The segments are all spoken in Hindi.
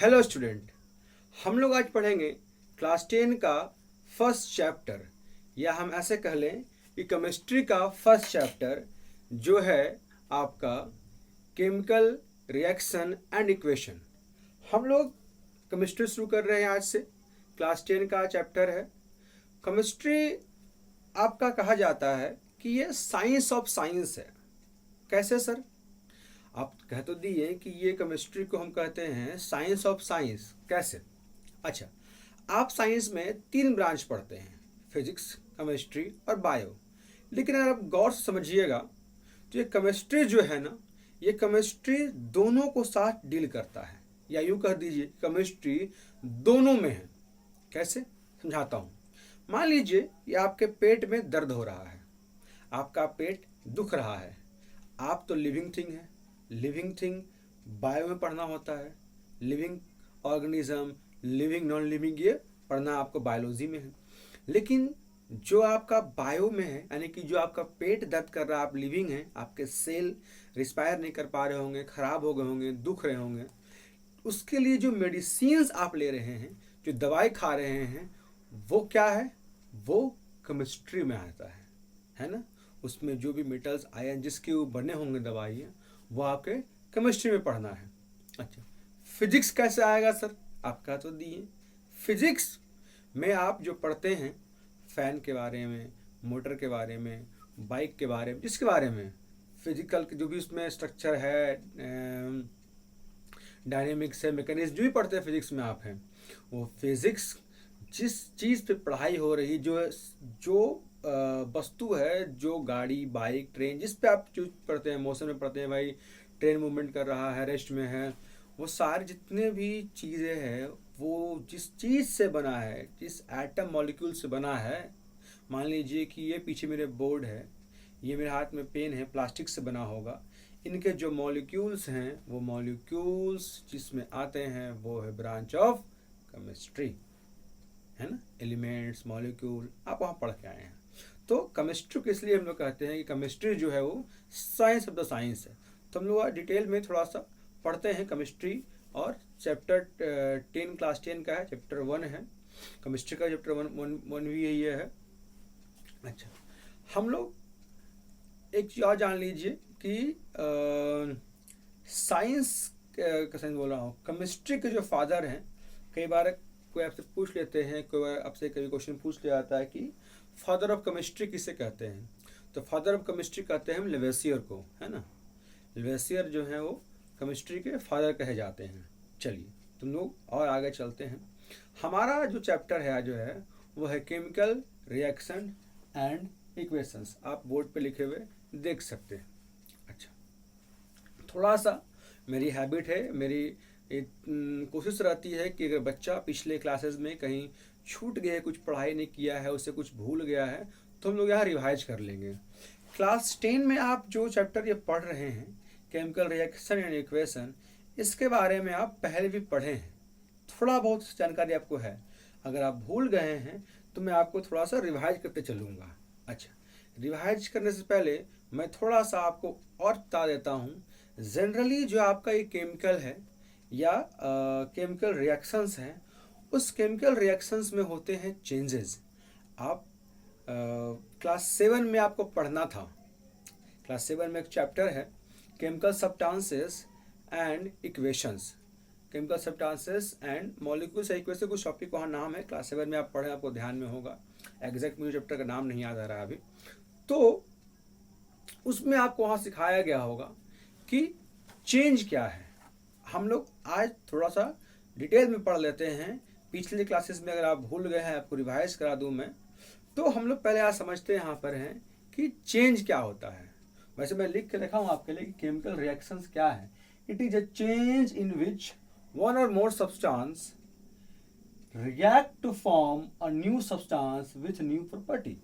हेलो स्टूडेंट, हम लोग आज पढ़ेंगे क्लास 10 का फर्स्ट चैप्टर, या हम ऐसे कह लें कि केमिस्ट्री का फर्स्ट चैप्टर जो है आपका केमिकल रिएक्शन एंड इक्वेशन। हम लोग केमिस्ट्री शुरू कर रहे हैं आज से। क्लास 10 का चैप्टर है केमिस्ट्री। आपका कहा जाता है कि ये साइंस ऑफ साइंस है। कैसे सर? आप कह तो दिए कि ये केमिस्ट्री को हम कहते हैं साइंस ऑफ साइंस। कैसे? अच्छा, आप साइंस में 3 ब्रांच पढ़ते हैं, फिजिक्स, केमिस्ट्री और बायो। लेकिन अगर आप गौर से समझिएगा तो ये केमिस्ट्री जो है ना, ये केमिस्ट्री दोनों को साथ डील करता है, या यूँ कह दीजिए केमिस्ट्री दोनों में है। कैसे? समझाता हूँ। मान लीजिए ये आपके पेट में दर्द हो रहा है, आपका पेट दुख रहा है। आप तो लिविंग थिंग है, लिविंग थिंग बायो में पढ़ना होता है। Living organism, living non living, ये पढ़ना आपको बायोलॉजी में है। लेकिन जो आपका बायो में है, यानी कि जो आपका पेट दर्द कर रहा है, आप लिविंग है, आपके सेल रिस्पायर नहीं कर पा रहे होंगे, खराब हो गए होंगे, दुख रहे होंगे, उसके लिए जो मेडिसिन्स आप ले रहे हैं, जो दवाई खा रहे हैं, वो क्या है? वो केमिस्ट्री में आता है ना। उसमें जो भी मेटल्स आयन जिसके वो बने होंगे दवाइयाँ, वो आपके केमिस्ट्री में पढ़ना है। अच्छा, फिजिक्स कैसे आएगा सर? आपका तो दिए फिजिक्स में आप जो पढ़ते हैं फैन के बारे में, मोटर के बारे में, बाइक के बारे में, जिसके बारे में फिजिकल जो भी उसमें स्ट्रक्चर है, डायनेमिक्स है, मैकेनिज्म, जो भी पढ़ते हैं फिजिक्स में आप हैं, वो फिजिक्स जिस चीज़ पे पढ़ाई हो रही, जो वस्तु है, जो गाड़ी, बाइक, ट्रेन, जिस पे आप जो पढ़ते हैं, मोशन में पढ़ते हैं, भाई ट्रेन मूवमेंट कर रहा है, रेस्ट में है, वो सारे जितने भी चीज़ें हैं, वो जिस चीज़ से बना है, जिस एटम मॉलिक्यूल से बना है। मान लीजिए कि ये पीछे मेरे बोर्ड है, ये मेरे हाथ में पेन है, प्लास्टिक से बना होगा। इनके जो मॉलिक्यूल्स हैं, वो मॉलिक्यूल्स जिसमें आते हैं वो है ब्रांच ऑफ केमिस्ट्री, है ना। एलिमेंट्स, मॉलिक्यूल, आप वहाँ पढ़ के आए हैं। तो केमिस्ट्री को इसलिए हम लोग कहते हैं कि केमिस्ट्री जो है वो साइंस ऑफ द साइंस है। तो हम लोग डिटेल में थोड़ा सा पढ़ते हैं केमिस्ट्री। और चैप्टर 10 क्लास 10 का है, चैप्टर 1 है केमिस्ट्री का। चैप्टर 1 भी ये है। अच्छा, हम लोग एक चीज़ और जान लीजिए कि साइंस का साइंस बोल रहा हूँ, केमिस्ट्री के जो फादर हैं, कई बार कोई आपसे पूछ लेते हैं, कोई बार आपसे कभी क्वेश्चन पूछ लिया जाता है कि फादर ऑफ केमिस्ट्री किसे कहते हैं। तो फादर ऑफ केमिस्ट्री कहते हैं हम लेवेसियर को, है ना। लेवेसियर जो है वो केमिस्ट्री के फादर कहे जाते हैं। चलिए तुम लोग और आगे चलते हैं। हमारा जो चैप्टर है जो है वो है केमिकल रिएक्शन एंड इक्वेशंस। आप बोर्ड पे लिखे हुए देख सकते हैं। अच्छा, थोड़ा सा मेरी हैबिट है, मेरी कोशिश रहती है कि अगर बच्चा पिछले क्लासेस में कहीं छूट गया, कुछ पढ़ाई नहीं किया है, उससे कुछ भूल गया है, तो हम लोग यहाँ रिवाइज कर लेंगे। क्लास 10 में आप जो चैप्टर ये पढ़ रहे हैं, केमिकल रिएक्शन एंड इक्वेशन, इसके बारे में आप पहले भी पढ़े हैं, थोड़ा बहुत जानकारी आपको है। अगर आप भूल गए हैं तो मैं आपको थोड़ा सा रिवाइज करते चलूँगा। अच्छा, रिवाइज करने से पहले मैं थोड़ा सा आपको और बता देता हूँ। जनरली जो आपका ये केमिकल है या केमिकल रिएक्शंस हैं, उस केमिकल रिएक्शंस में होते हैं चेंजेस। आप क्लास 7 में आपको पढ़ना था। क्लास 7 में एक चैप्टर है chemical substances and equations. Chemical substances and molecules equation, कुछ टॉपिक वहाँ नाम है, क्लास 7 में आप पढ़ें, आपको ध्यान में होगा। एग्जैक्ट मुझे चैप्टर का नाम नहीं याद आ रहा अभी। तो उसमें आपको वहाँ सिखाया गया होगा कि चेंज क्या है। हम लोग आज थोड़ा सा डिटेल में पढ़ लेते हैं। पिछले क्लासेस में अगर आप भूल गए हैं, आपको रिवाइज करा दूं मैं। तो हम लोग पहले आज समझते हैं यहाँ पर हैं कि चेंज क्या होता है। वैसे मैं लिख के रखा हूँ आपके लिए कि केमिकल रिएक्शंस क्या है। It is a change in which one or more substance react to form a new substance with new property.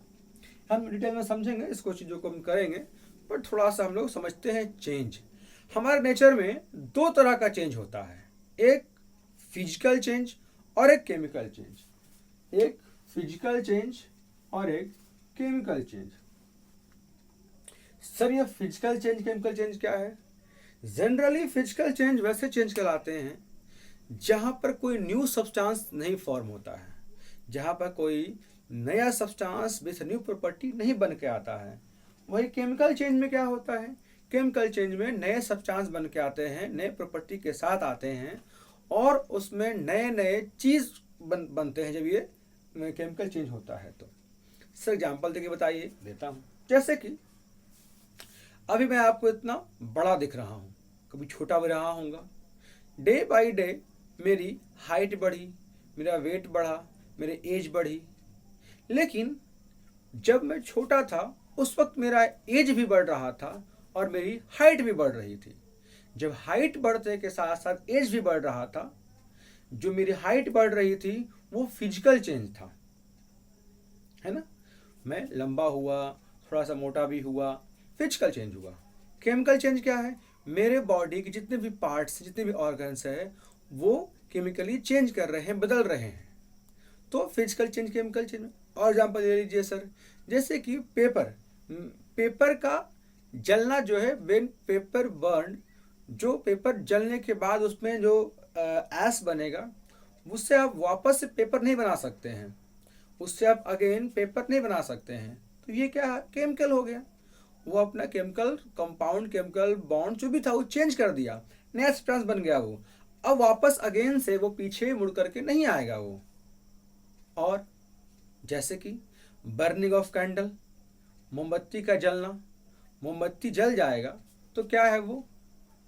हम डिटेल में समझेंगे इसको, चीज़ों को हम करेंगे, पर थोड़ा सा हम लोग समझते हैं चेंज। हमारे नेचर में 2 तरह का चेंज होता है, एक फिजिकल चेंज और एक केमिकल चेंज। एक फिजिकल चेंज और एक केमिकल चेंज। सर ये फिजिकल चेंज केमिकल चेंज क्या है? जनरली फिजिकल चेंज वैसे चेंज कहलाते हैं जहाँ पर कोई न्यू सब्सटेंस नहीं फॉर्म होता है, जहाँ पर कोई नया सब्सटेंस विथ न्यू प्रॉपर्टी नहीं बन के आता है। वही केमिकल चेंज में क्या होता है, केमिकल चेंज में नए सब्सटेंस बन के आते हैं, नए प्रॉपर्टी के साथ आते हैं और उसमें नए नए चीज़ बनते हैं जब ये केमिकल चेंज होता है। तो सर एग्जाम्पल देके बताइए, देता हूँ। जैसे कि अभी मैं आपको इतना बड़ा दिख रहा हूँ, कभी छोटा भी रहा हूँगा। डे बाय डे मेरी हाइट बढ़ी, मेरा वेट बढ़ा, मेरी एज बढ़ी। लेकिन जब मैं छोटा था उस वक्त मेरा एज भी बढ़ रहा था और मेरी हाइट भी बढ़ रही थी। जब हाइट बढ़ने के साथ साथ एज भी बढ़ रहा था, जो मेरी हाइट बढ़ रही थी वो फिजिकल चेंज था, है ना। मैं लंबा हुआ, थोड़ा सा मोटा भी हुआ, फिजिकल चेंज हुआ। केमिकल चेंज क्या है, मेरे बॉडी के जितने भी पार्ट्स, जितने भी ऑर्गन्स हैं वो केमिकली चेंज कर रहे हैं, बदल रहे हैं। तो फिजिकल चेंज, केमिकल चेंज। और एग्जाम्पल ले लीजिए सर, जैसे कि पेपर का जलना जो है, व्हेन पेपर बर्न, जो पेपर जलने के बाद उसमें जो ऐश बनेगा उससे आप वापस से पेपर नहीं बना सकते हैं, उससे आप अगेन पेपर नहीं बना सकते हैं। तो ये क्या है, केमिकल हो गया। वो अपना केमिकल कंपाउंड, केमिकल बॉन्ड जो भी था वो चेंज कर दिया, नया सब्सटेंस बन गया वो। अब वापस अगेन से वो पीछे मुड़ करके नहीं आएगा वो। और जैसे कि बर्निंग ऑफ कैंडल, मोमबत्ती का जलना, मोमबत्ती जल जाएगा तो क्या है, वो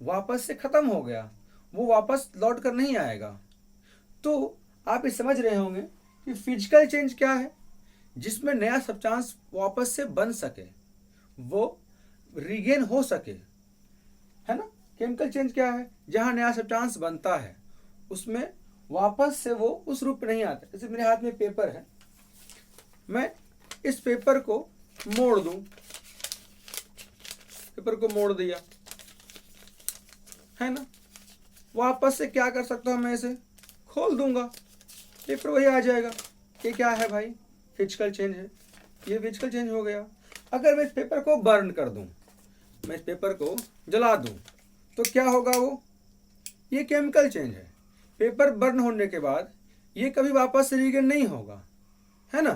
वापस से खत्म हो गया, वो वापस लौट कर नहीं आएगा। तो आप ये समझ रहे होंगे कि फिजिकल चेंज क्या है, जिसमें नया सब्सटेंस वापस से बन सके, वो रिगेन हो सके, है ना। केमिकल चेंज क्या है, जहाँ नया सब्सटेंस बनता है उसमें वापस से वो उस रूप में नहीं आता। जैसे मेरे हाथ में पेपर है, मैं इस पेपर को मोड़ दूं, पेपर को मोड़ दिया, है ना। वापस से क्या कर सकता हूं, मैं इसे खोल दूंगा, पेपर वही आ जाएगा। ये क्या है भाई, फिजिकल चेंज है, ये फिजिकल चेंज हो गया। अगर मैं इस पेपर को बर्न कर दूं, मैं इस पेपर को जला दूं, तो क्या होगा, वो ये केमिकल चेंज है। पेपर बर्न होने के बाद ये कभी वापस से रीगेन नहीं होगा, है ना।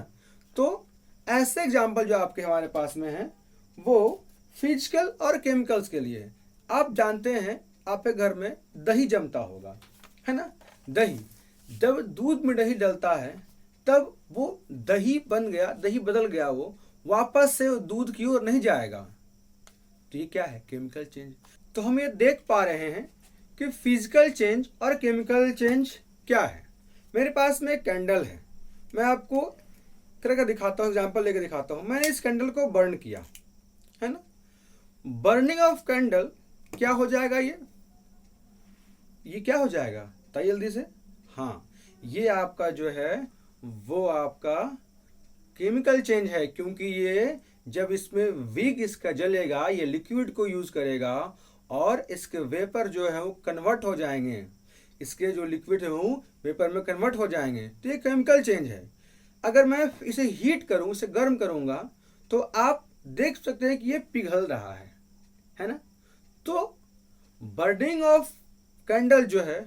तो ऐसे एग्जाम्पल जो आपके हमारे पास में है वो फिजिकल और केमिकल्स के लिए। आप जानते हैं आपके घर में दही जमता होगा, है ना। दही, जब दूध में दही डलता है तब वो दही बन गया, दही बदल गया, वो वापस से दूध की ओर नहीं जाएगा। तो ये क्या है, केमिकल चेंज। तो हम ये देख पा रहे हैं कि फिजिकल चेंज और केमिकल चेंज क्या है। मेरे पास में एक कैंडल है, मैं आपको करके दिखाता हूँ, एग्जाम्पल लेके दिखाता हूँ। मैंने इस कैंडल को बर्न किया, है ना। बर्निंग ऑफ कैंडल क्या हो जाएगा, ये क्या हो जाएगा, बताइए जल्दी से। हाँ, ये आपका जो है वो आपका केमिकल चेंज है, क्योंकि ये जब इसमें विग इसका जलेगा, ये लिक्विड को यूज करेगा और इसके वेपर जो है वो कन्वर्ट हो जाएंगे, इसके जो लिक्विड है वो वेपर में कन्वर्ट हो जाएंगे। तो ये केमिकल चेंज है। अगर मैं इसे हीट करूं, इसे गर्म करूंगा, तो आप देख सकते हैं कि ये पिघल रहा है ना। तो बर्निंग ऑफ कैंडल जो है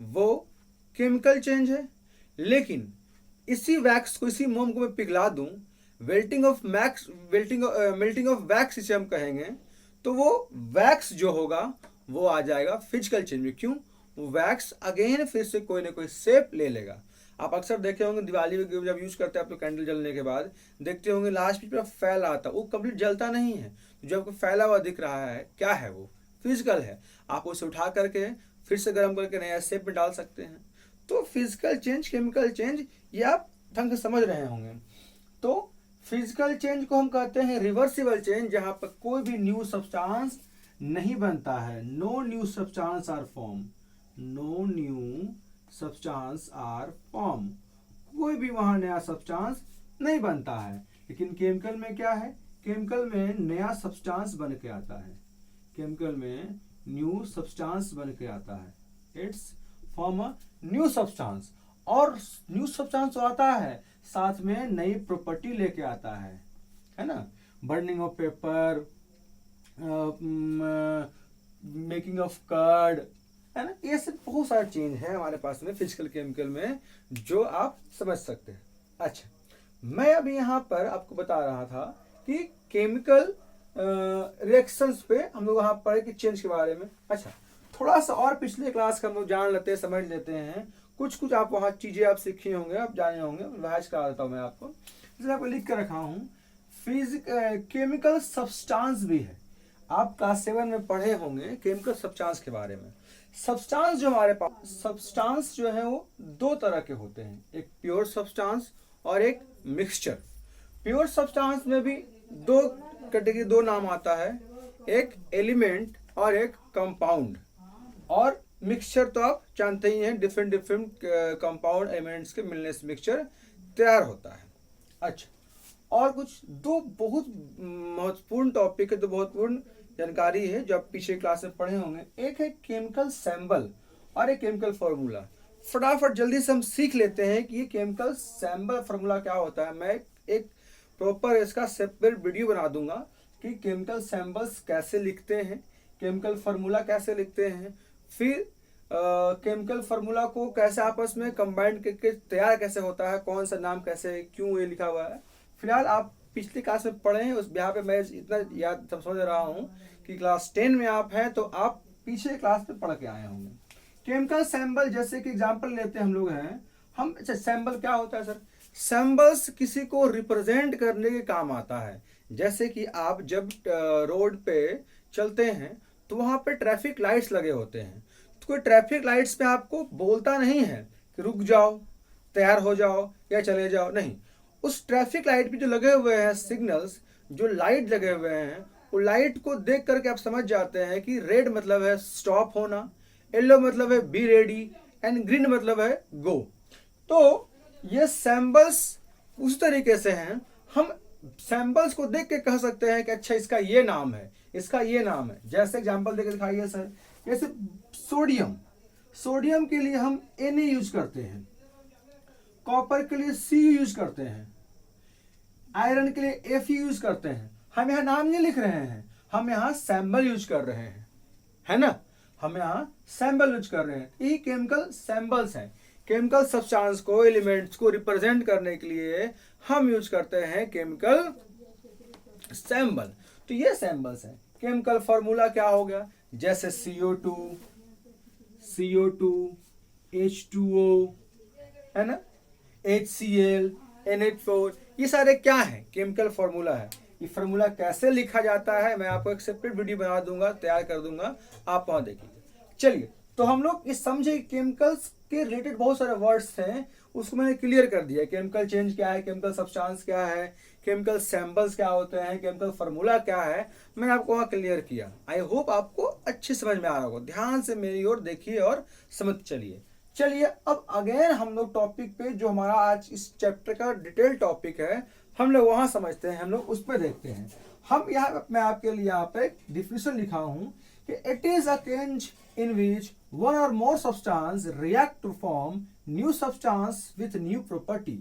वो केमिकल चेंज है। लेकिन इसी वैक्स को, इसी मोम को मैं पिघला दूं, मेल्टिंग ऑफ वैक्स इसे हम कहेंगे, तो वो वैक्स जो होगा वो आ जाएगा फिजिकल चेंज में। क्यों, वो वैक्स अगेन फिर से कोई ना कोई शेप ले लेगा। आप अक्सर देखे होंगे दिवाली में जब यूज करते हैं आप, तो कैंडल जलने के बाद देखते होंगे लास्ट में पूरा फैला आता, वो कंप्लीट जलता नहीं है। तो जब फैला हुआ दिख रहा है, क्या है, वो फिजिकल है। आप उसे उठा करके फिर से गर्म करके नया शेप में डाल सकते हैं। तो फिजिकल चेंज, केमिकल चेंज, ये आप ढंग से समझ रहे होंगे। तो फिजिकल चेंज को हम कहते हैं रिवर्सिबल चेंज, जहां पर कोई भी न्यू सब्सटेंस नहीं बनता है, no new substance are form, no new substance are form, कोई भी वहां नया सब्सटेंस नहीं बनता है। लेकिन केमिकल में क्या है, केमिकल में नया सब्सटेंस बन के आता है, केमिकल में न्यू सब्सटेंस बन के आता है, it's form a new substance. और न्यू सब्सटेंस आता है साथ में नई प्रॉपर्टी लेके आता है ना। Burning of paper, making of curd, है ना। ये सब बहुत सारे चेंज है हमारे पास में फिजिकल केमिकल में जो आप समझ सकते हैं। अच्छा, मैं अभी यहाँ पर आपको बता रहा था कि केमिकल रिएक्शंस पे हम लोग यहाँ पढ़े कि चेंज के बारे में। अच्छा, थोड़ा सा और पिछले क्लास का हम लोग जान लेते हैं, समझ लेते हैं। कुछ आप वहाँ चीज़ें आप सीखे होंगे, आप जाने होंगे, रिवाइज करा देता हूँ मैं आपको। इसलिए आपको लिख कर रखा हूँ केमिकल सब्सटेंस भी है। आप क्लास 7 में पढ़े होंगे केमिकल सब्सटेंस के बारे में। सब्सटेंस जो हमारे पास सब्सटेंस जो है वो दो तरह के होते हैं, एक प्योर सब्सटेंस और एक मिक्सचर। प्योर सब्सटेंस में भी दो कैटेगरी, दो नाम आता है, एक एलिमेंट और एक कंपाउंड। और मिक्सचर तो आप जानते ही हैं, डिफरेंट कंपाउंड एलिमेंट्स के मिलने से मिक्सचर तैयार होता है। अच्छा, और कुछ दो बहुत महत्वपूर्ण टॉपिक है, दो महत्वपूर्ण जानकारी है जो आप पीछे क्लास में पढ़े होंगे। एक है केमिकल सैंबल और एक केमिकल फार्मूला। फटाफट जल्दी से हम सीख लेते हैं कि ये केमिकल सैंबल फार्मूला क्या होता है। मैं एक प्रॉपर इसका सेपरेट वीडियो बना दूंगा कि केमिकल सैंबल्स कैसे लिखते हैं, केमिकल फार्मूला कैसे लिखते हैं, फिर केमिकल फार्मूला को कैसे आपस में कंबाइंड करके तैयार कैसे होता है, कौन सा नाम कैसे क्यों ये लिखा हुआ है। फिलहाल आप पिछली क्लास में पढ़े हैं, उस यहाँ पे मैं इतना याद समझ रहा हूँ कि क्लास 10 में आप हैं तो आप पीछे क्लास में पढ़ के आए होंगे। केमिकल सैंबल जैसे कि एग्जांपल लेते हैं हम लोग हैं हम। अच्छा, सैंबल क्या होता है सर? सैंबल्स किसी को रिप्रेजेंट करने के काम आता है। जैसे कि आप जब रोड पे चलते हैं तो वहाँ पे ट्रैफिक लाइट्स लगे होते हैं, तो कोई ट्रैफिक लाइट्स पे आपको बोलता नहीं है कि रुक जाओ, तैयार हो जाओ या चले जाओ, नहीं। उस ट्रैफिक लाइट पे जो लगे हुए हैं सिग्नल्स, जो लाइट लगे हुए हैं, वो लाइट को देख करके आप समझ जाते हैं कि रेड मतलब है स्टॉप होना, येलो मतलब है बी रेडी एंड ग्रीन मतलब है गो। तो ये सैंबल्स उस तरीके से हैं, हम सैंबल्स को देख के कह सकते हैं कि अच्छा इसका ये नाम है, इसका ये नाम है। जैसे एग्जांपल देके दिखाइए सर। जैसे सोडियम, सोडियम के लिए हम Na यूज करते हैं, कॉपर के लिए Cu यूज करते हैं, आयरन के लिए Fe यूज करते हैं। हम यहाँ नाम नहीं लिख रहे हैं, हम यहाँ सैंबल यूज कर रहे हैं, है ना। हम यहाँ सैंबल यूज कर रहे हैं। ये केमिकल सैंबल्स हैं। केमिकल सब्सटेंस को, एलिमेंट्स को रिप्रेजेंट करने के लिए हम यूज करते हैं केमिकल सैंबल। तो ये सैंबल्स हैं। केमिकल फार्मूला क्या हो गया? जैसे CO2, H2O, है ना, HCl, NH4, ये सारे क्या है? केमिकल फार्मूला है। ये फार्मूला कैसे लिखा जाता है मैं आपको एक सेपरेट वीडियो बना दूंगा, तैयार कर दूंगा, आप वहां देखिए। चलिए, तो हम लोग इस समझे केमिकल्स के रिलेटेड बहुत सारे वर्ड्स हैं, उसको मैंने क्लियर कर दिया। केमिकल चेंज क्या है, केमिकल सब्सटेंस क्या है, केमिकल सैंबल्स क्या होते हैं, केमिकल फार्मूला क्या है, मैंने आपको वहाँ क्लियर किया। आई होप आपको अच्छी समझ में आ रहा होगा। ध्यान से मेरी ओर देखिए और समझ चलिए। चलिए, अब अगेन हम लोग टॉपिक पे, जो हमारा आज इस चैप्टर का डिटेल टॉपिक है, हम लोग वहां समझते हैं, हम लोग उस पर देखते हैं। हम यहाँ मैं आपके लिए यहाँ पे डिफिनेशन लिखा हूँ कि it is a change in which one or more substance react to form new substance with new property.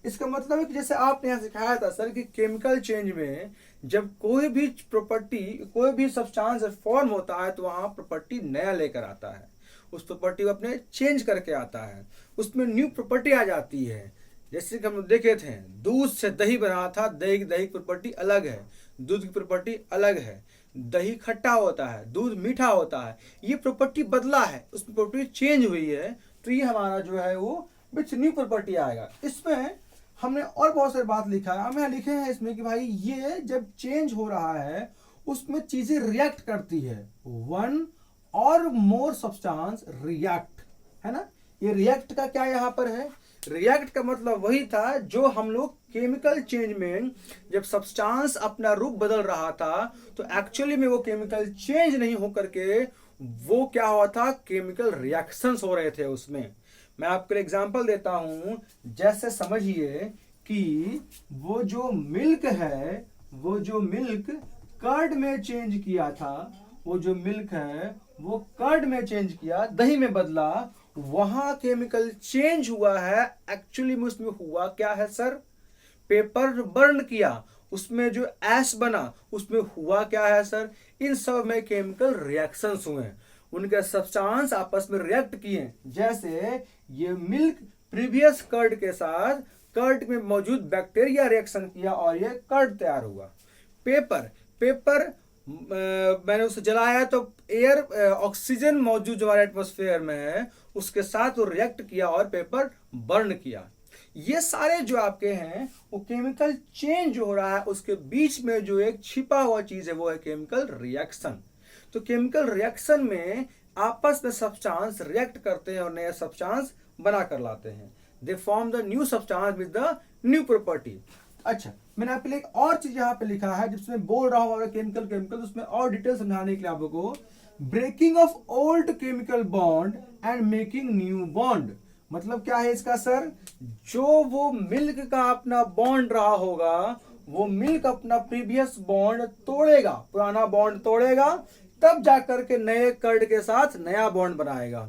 इसका मतलब है कि जैसे आपने यहाँ सिखाया था सर कि केमिकल चेंज में जब कोई भी प्रॉपर्टी, कोई भी सब्सटेंस फॉर्म होता है तो वहां प्रॉपर्टी नया लेकर आता है, उस प्रॉपर्टी को अपने चेंज करके आता है, उसमें न्यू प्रॉपर्टी आ जाती है। जैसे कि हम देखे थे, दूध से दही बना था, दही की प्रॉपर्टी अलग है, दूध की प्रॉपर्टी अलग है। दही खट्टा होता है, दूध मीठा होता है, ये प्रॉपर्टी बदला है, उसमें प्रॉपर्टी चेंज हुई है, तो ये हमारा जो है वो विच न्यू प्रॉपर्टी आएगा। इसमें हमने और बहुत सारी बात लिखा है, हम यहाँ लिखे हैं इसमें कि भाई ये जब चेंज हो रहा है उसमें चीजें रिएक्ट करती है, one or more substance react, है ना। ये रिएक्ट का क्या यहाँ पर है? रिएक्ट का मतलब वही था जो हम लोग केमिकल चेंज में जब सब्सटेंस अपना रूप बदल रहा था तो एक्चुअली में वो केमिकल चेंज नहीं हो करके वो क्या हुआ था, केमिकल रिएक्शंस हो रहे थे उसमें। मैं आपको एग्जांपल देता हूं। जैसे समझिए कि वो जो मिल्क है, वो जो मिल्क कर्ड में चेंज किया था, वो जो मिल्क है वो कर्ड में चेंज किया, दही में बदला, वहां केमिकल चेंज हुआ है। एक्चुअली में उसमें हुआ क्या है सर? पेपर बर्न किया, उसमें जो ऐश बना उसमें हुआ क्या है सर? इन सब में केमिकल रिएक्शंस हुए हैं। उनके सब्सटेंस आपस में रिएक्ट किए, जैसे ये मिल्क प्रीवियस कर्ड के साथ कर्ड में मौजूद बैक्टीरिया रिएक्शन किया और ये कर्ड तैयार हुआ। पेपर, पेपर मैंने उसे जलाया तो एयर ऑक्सीजन मौजूद जो हमारे एटमॉस्फेयर में है उसके साथ वो रिएक्ट किया और पेपर बर्न किया। ये सारे जो आपके हैं वो केमिकल चेंज हो रहा है, उसके बीच में जो एक छिपा हुआ चीज है वो है केमिकल रिएक्शन। तो केमिकल रिएक्शन में आपस में सब्सटेंस रिएक्ट करते हैं और नया सब्सटेंस बना कर लाते हैं। They form the new substance with the new property. अच्छा, मैंने आपके लिए एक और चीज यहाँ पे लिखा है जिसमें बोल रहा हूँ केमिकल, उसमें और डिटेल समझाने के लिए आपको, breaking of old chemical bond and making new bond. मतलब क्या है इसका सर, जो वो मिल्क का अपना बॉन्ड रहा होगा वो मिल्क अपना प्रीवियस बॉन्ड तोड़ेगा, पुराना बॉन्ड तोड़ेगा, तब जाकर के नए कर्ड के साथ नया बॉन्ड बनाएगा।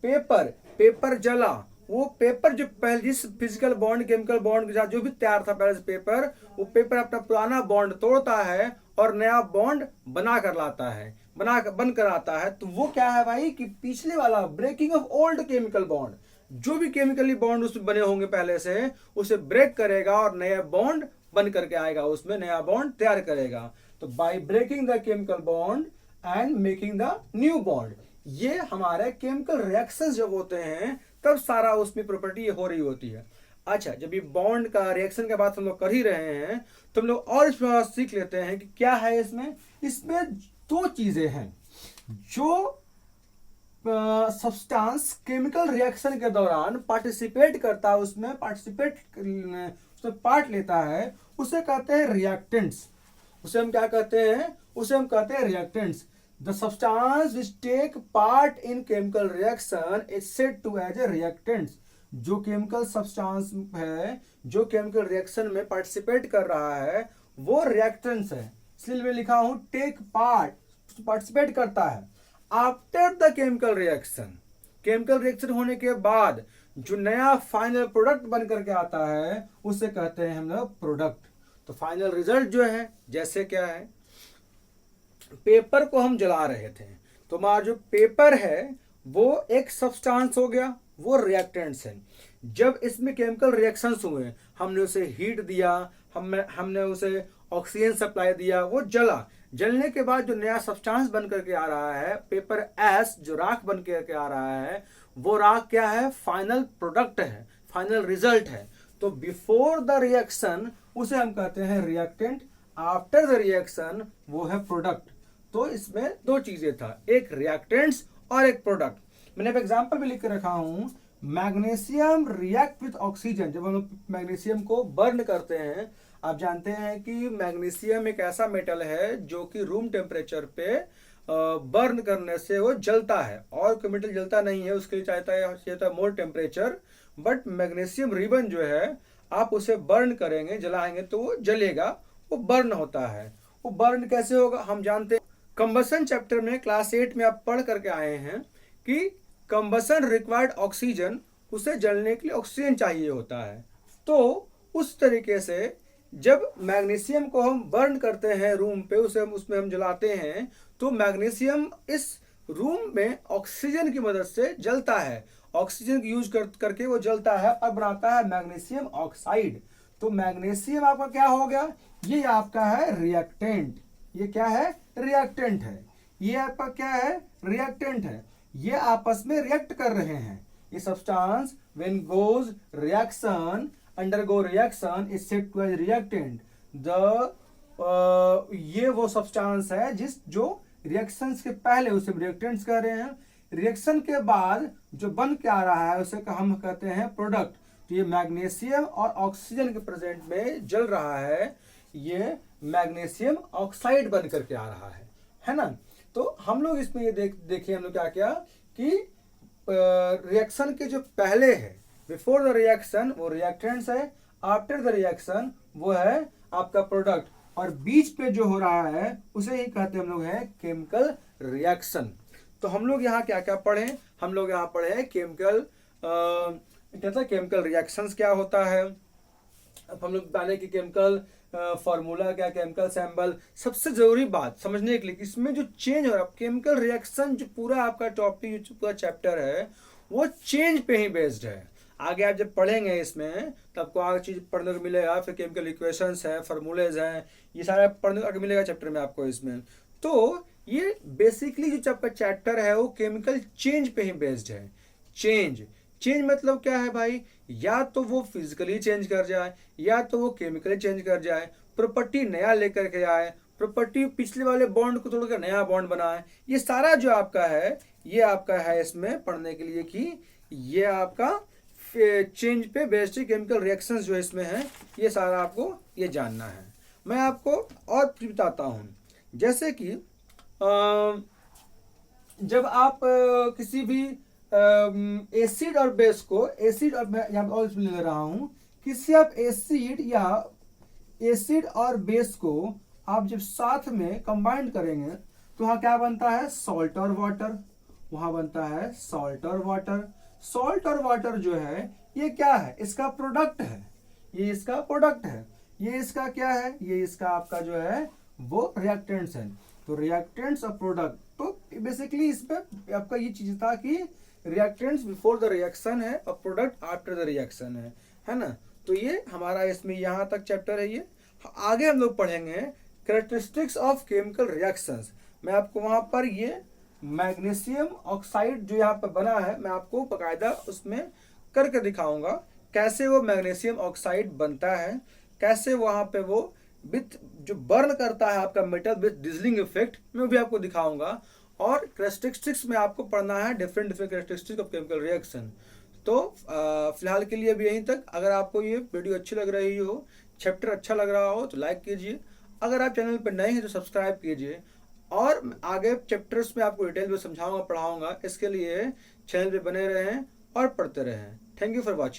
पेपर, पेपर जला, वो पेपर जो पहले जिस फिजिकल बॉन्ड केमिकल बॉन्ड के साथ जो भी तैयार था पहले से पेपर, वो पेपर अपना पुराना बॉन्ड तोड़ता है और नया बॉन्ड बना कर लाता है, बन कर आता है। तो वो क्या है भाई कि पिछले वाला breaking of old chemical bond, जो भी केमिकली बॉन्ड उसमें बने होंगे पहले से उसे ब्रेक करेगा और नया बॉन्ड बन करके आएगा, उसमें नया बॉन्ड तैयार करेगा। तो by breaking the chemical bond and making the new bond, ये हमारे केमिकल रिएक्शंस जब होते हैं तब सारा उसमें प्रॉपर्टी हो रही होती है। अच्छा, जब ये बॉन्ड का रिएक्शन के बाद हम लोग कर ही रहे हैं तो हम लोग और इसमें सीख लेते हैं कि क्या है इसमें। इसमें दो चीजें हैं, जो सब्सटेंस केमिकल रिएक्शन के दौरान पार्टिसिपेट करता है, उसमें पार्ट लेता है, उसे कहते हैं रिएक्टेंट्स। उसे हम क्या कहते हैं, उसे हम कहते हैं reactants. The substance which take part in chemical reaction is said to as a reactants. जो केमिकल सब्सटेंस है जो केमिकल रिएक्शन में पार्टिसिपेट कर रहा है वो रिएक्टेंट्स है। इसलिए मैं लिखा हूं टेक पार्ट, पार्टिसिपेट करता है। After the chemical reaction, chemical reaction होने के बाद जो नया फाइनल प्रोडक्ट बन करके आता है उसे कहते हैं हम लोग प्रोडक्ट। तो फाइनल रिजल्ट जो है, जैसे क्या है, पेपर को हम जला रहे थे तो हमारा जो पेपर है वो एक सब्सटेंस हो गया, वो रिएक्टेंट्स है। जब इसमें केमिकल रिएक्शंस हुए, हमने उसे हीट दिया, हमने उसे ऑक्सीजन सप्लाई दिया, वो जला। जलने के बाद जो नया सब्सटेंस बन करके आ रहा है, पेपर एस जो राख बन करके आ रहा है, वो राख क्या है, फाइनल प्रोडक्ट है, फाइनल रिजल्ट है। तो बिफोर द रिएक्शन उसे हम कहते हैं रिएक्टेंट, आफ्टर द रिएक्शन वो है प्रोडक्ट। तो इसमें दो चीजें था, एक रिएक्टेंट्स और एक प्रोडक्ट। मैंने एक एग्जांपल भी लिख के रखा हूं, मैग्नीशियम रिएक्ट विथ ऑक्सीजन। जब हम लोग मैग्नीशियम को बर्न करते हैं, आप जानते हैं कि मैग्नीशियम एक ऐसा मेटल है जो कि रूम टेम्परेचर पे बर्न करने से वो जलता है, और कोई मेटल जलता नहीं है, उसके लिए चाहता है मोर टेम्परेचर। बट मैग्नीशियम रिबन जो है आप उसे बर्न करेंगे, जलाएंगे तो वो जलेगा, वो बर्न होता है। वो बर्न कैसे होगा हम जानते हैं, कंबसन चैप्टर में क्लास 8 में आप पढ़ करके आए हैं कि कंबसन रिक्वायर्ड ऑक्सीजन, उसे जलने के लिए ऑक्सीजन चाहिए होता है। तो उस तरीके से जब मैग्नीशियम को हम बर्न करते हैं रूम पे, उसमें हम जलाते हैं, तो मैग्नीशियम इस रूम में ऑक्सीजन की मदद से जलता है, ऑक्सीजन की यूज करके वो जलता है और बनाता है मैग्नीशियम ऑक्साइड। तो मैग्नीशियम आपका क्या हो गया, ये आपका है रिएक्टेंट। ये क्या है, रिएक्टेंट है। ये आपका क्या है, रिएक्टेंट है। ये आपस में रिएक्ट कर रहे हैं। ये substance when goes reaction undergo reaction is said to as reactant। ये वो सब्सटेंस है जो रिएक्शंस के पहले उसे रिएक्टेंट्स कह रहे हैं, रिएक्शन के बाद जो बन के आ रहा है उसे हम कहते हैं प्रोडक्ट। तो ये मैग्नीशियम और ऑक्सीजन के प्रेजेंट में जल रहा है, ये मैग्नीशियम ऑक्साइड बन करके आ रहा है ना। तो हम लोग इसमें ये देखिए हम लोग क्या किया कि रिएक्शन के जो पहले है, बिफोर द रिएक्शन वो रिएक्टेंट्स है, आफ्टर द रिएक्शन वो है आपका प्रोडक्ट, और बीच पे जो हो रहा है उसे ही कहते हैं हम लोग है केमिकल रिएक्शन। तो हम लोग यहाँ क्या क्या पढ़े, हम लोग यहाँ पढ़े हैं केमिकल रिएक्शंस क्या होता है। अब हम लोग जाने कि केमिकल फार्मूला क्या, केमिकल सिंबल। सबसे जरूरी बात समझने के लिए कि इसमें जो चेंज हो रहा है, केमिकल रिएक्शन जो पूरा आपका टॉपिक जो पूरा चैप्टर है वो चेंज पे ही बेस्ड है। आगे आप जब पढ़ेंगे इसमें तो आपको आगे चीज पढ़ने को मिलेगा, फिर केमिकल इक्वेशंस है, फार्मूलेज हैं, ये सारा पढ़ने को मिलेगा चैप्टर में आपको इसमें। तो ये बेसिकली जो आपका चैप्टर है वो केमिकल चेंज पे ही बेस्ड है। चेंज चेंज मतलब क्या है भाई, या तो वो फिजिकली चेंज कर जाए या तो वो केमिकली चेंज कर जाए, प्रॉपर्टी नया लेकर के आए, प्रॉपर्टी पिछले वाले बॉन्ड को तोड़कर नया बॉन्ड बनाए। ये सारा जो आपका है ये आपका है इसमें पढ़ने के लिए कि ये आपका चेंज पे बेस्ड केमिकल रिएक्शंस जो इसमें है ये सारा आपको ये जानना है। मैं आपको और बताता हूँ, जैसे कि जब आप किसी भी एसिड और बेस को, एसिड और मैं यहाँ और ले रहा हूँ, किसी आप एसिड या एसिड और बेस को आप जब साथ में कंबाइंड करेंगे तो वहाँ क्या बनता है, सॉल्ट और वाटर। वहाँ बनता है सॉल्ट और वाटर। सॉल्ट और वाटर जो है ये क्या है, इसका प्रोडक्ट है, ये इसका प्रोडक्ट है। ये इसका क्या है, ये इसका आपका जो है वो रिएक्टेंट्स है। तो रिएक्टेंट्स और प्रोडक्ट, तो बेसिकली इसमें आपका ये चीज था कि रिएक्टेंट्स बिफोर द रिएक्शन है और प्रोडक्ट आफ्टर द रिएक्शन है ना। तो ये हमारा इसमें यहाँ तक चैप्टर है। ये आगे हम लोग पढ़ेंगे कैरेक्टरिस्टिक्स ऑफ केमिकल रिएक्शंस। मैं आपको वहां पर ये मैग्नीशियम ऑक्साइड जो यहाँ पर बना है मैं आपको बकायदा उसमें करके दिखाऊंगा कैसे वो मैग्नीशियम ऑक्साइड बनता है, कैसे वहां पे वो विथ जो बर्न करता है आपका मेटल विथ डिजलिंग इफेक्ट मैं भी आपको दिखाऊंगा। और कैरेक्टरिस्टिक्स में आपको पढ़ना है different different characteristics of chemical reaction. तो फिलहाल के लिए अभी यहीं तक। अगर आपको ये वीडियो अच्छी लग रही हो, चैप्टर अच्छा लग रहा हो तो लाइक कीजिए। अगर आप चैनल पर नए हैं तो सब्सक्राइब कीजिए। और आगे चैप्टर्स में आपको डिटेल में समझाऊंगा, पढ़ाऊंगा। इसके लिए चैनल पे बने रहें और पढ़ते रहें। Thank you for watching.